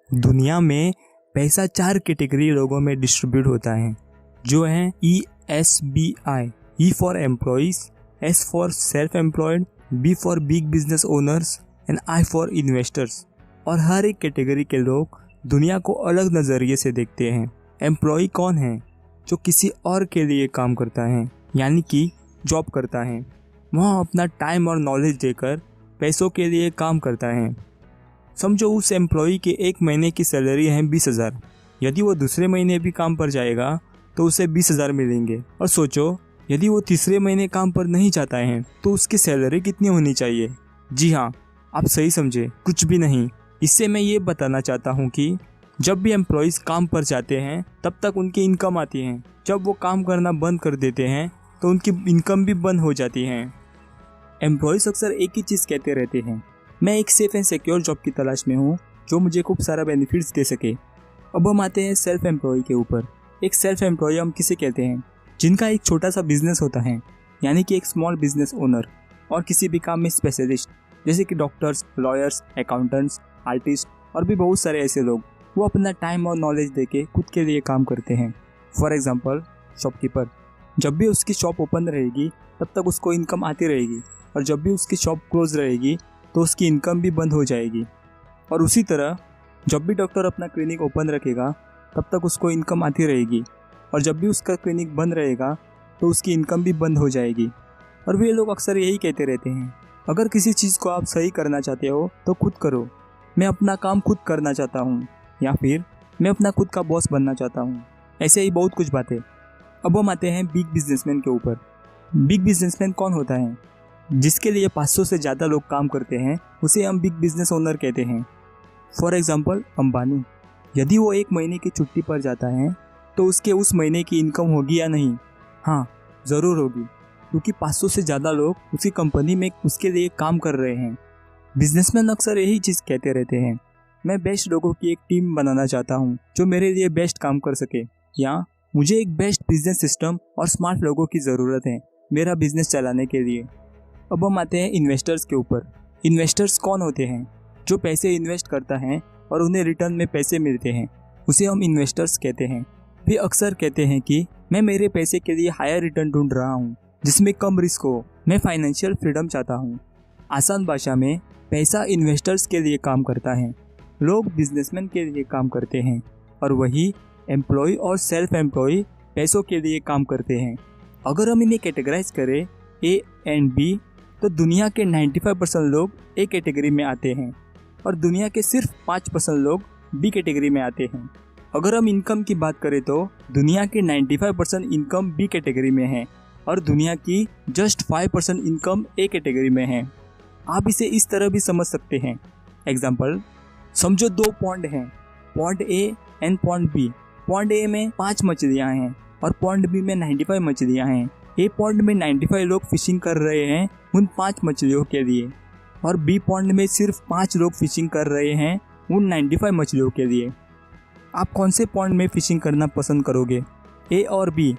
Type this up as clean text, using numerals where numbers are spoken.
दुनिया में पैसा 4 कैटेगरी लोगों में डिस्ट्रीब्यूट होता है, जो है ESBI, E for employees, S for self employed, B for big business owners and I for investors. और हर एक कैटेगरी के लोग दुनिया को अलग नज़रिए से देखते हैं। एम्प्लॉय कौन है? जो किसी और के लिए काम करता है, यानी कि जॉब करता है। वह अपना टाइम और नॉलेज देकर पैसों के लिए काम करता है। समझो उस एम्प्लॉय के 1 महीने की सैलरी है 20,000। यदि वो दूसरे महीने भी काम पर जाएगा तो उसे 20,000 मिलेंगे। और सोचो यदि वो तीसरे महीने काम पर नहीं जाता है तो उसकी सैलरी कितनी होनी चाहिए? जी हाँ, आप सही समझे, कुछ भी नहीं। इससे मैं ये बताना चाहता हूँ कि जब भी एम्प्लॉयज़ काम पर जाते हैं तब तक उनकी इनकम आती है। जब वो काम करना बंद कर देते हैं तो उनकी इनकम भी बंद हो जाती है। एम्प्लॉयज़ अक्सर एक ही चीज़ कहते रहते हैं, मैं एक सेफ एंड सिक्योर जॉब की तलाश में हूँ जो मुझे खूब सारा बेनिफिट्स दे सके। अब हम आते हैं सेल्फ एम्प्लॉय के ऊपर। एक सेल्फ एम्प्लॉय हम किसे कहते हैं? जिनका एक छोटा सा बिजनेस होता है, यानी कि एक स्मॉल बिजनेस ओनर, और किसी भी काम में स्पेशलिस्ट, जैसे कि डॉक्टर्स, लॉयर्स, अकाउंटेंट्स, आर्टिस्ट और भी बहुत सारे ऐसे लोग। वो अपना टाइम और नॉलेज देके खुद के लिए काम करते हैं। फॉर एग्जांपल शॉपकीपर, जब भी उसकी शॉप ओपन रहेगी तब तक उसको इनकम आती रहेगी, और जब भी उसकी शॉप क्लोज रहेगी तो उसकी इनकम भी बंद हो जाएगी। और उसी तरह जब भी डॉक्टर अपना क्लिनिक ओपन रखेगा तब तक उसको इनकम आती रहेगी, और जब भी उसका क्लिनिक बंद रहेगा तो उसकी इनकम भी बंद हो जाएगी। और वे लोग अक्सर यही कहते रहते हैं, अगर किसी चीज़ को आप सही करना चाहते हो तो खुद करो। मैं अपना काम खुद करना चाहता हूँ, या फिर मैं अपना खुद का बॉस बनना चाहता हूँ। ऐसे ही बहुत कुछ बातें। अब हम आते हैं बिग बिजनेसमैन के ऊपर। बिग बिजनेसमैन कौन होता है? जिसके लिए 500 से ज़्यादा लोग काम करते हैं उसे हम बिग बिजनेस ओनर कहते हैं। फॉर एग्जांपल अंबानी, यदि वो 1 महीने की छुट्टी पर जाता है तो उसके उस महीने की इनकम होगी या नहीं? हाँ, ज़रूर होगी, क्योंकि 500 से ज़्यादा लोग उसी कंपनी में उसके लिए काम कर रहे हैं। बिजनेसमैन अक्सर यही चीज़ कहते रहते हैं, मैं बेस्ट लोगों की एक टीम बनाना चाहता हूँ जो मेरे लिए बेस्ट काम कर सके, या मुझे एक बेस्ट बिजनेस सिस्टम और स्मार्ट लोगों की ज़रूरत है मेरा बिजनेस चलाने के लिए। अब हम आते हैं इन्वेस्टर्स के ऊपर। इन्वेस्टर्स कौन होते हैं? जो पैसे इन्वेस्ट करता है और उन्हें रिटर्न में पैसे मिलते हैं, उसे हम इन्वेस्टर्स कहते हैं। वे अक्सर कहते हैं कि मैं मेरे पैसे के लिए हायर रिटर्न ढूंढ रहा हूँ जिसमें कम रिस्क हो, मैं फाइनेंशियल फ्रीडम चाहता हूँ। आसान भाषा में पैसा इन्वेस्टर्स के लिए काम करता है, लोग बिजनेसमैन के लिए काम करते हैं, और वही एम्प्लॉय और सेल्फ एम्प्लॉय पैसों के लिए काम करते हैं। अगर हम इन्हें कैटेगराइज करें A एंड B, तो दुनिया के 95% लोग A कैटेगरी में आते हैं और दुनिया के सिर्फ 5% लोग B कैटेगरी में आते हैं। अगर हम इनकम की बात करें तो दुनिया के 95% इनकम B कैटेगरी में है और दुनिया की जस्ट 5% इनकम A कैटेगरी में है। आप इसे इस तरह भी समझ सकते हैं। एग्जाम्पल, समझो 2 पॉन्ड हैं, pond A and pond B। Pond A में 5 मछलियाँ हैं और पॉन्ड B में 95 मछलियाँ हैं। A पॉन्ड में 95 लोग फिशिंग कर रहे हैं उन 5 मछलियों के लिए, और B पॉन्ड में सिर्फ 5 लोग फिशिंग कर रहे हैं उन 95 मछलियों के लिए। आप कौन से पॉन्ड में फिशिंग करना पसंद करोगे, A और B?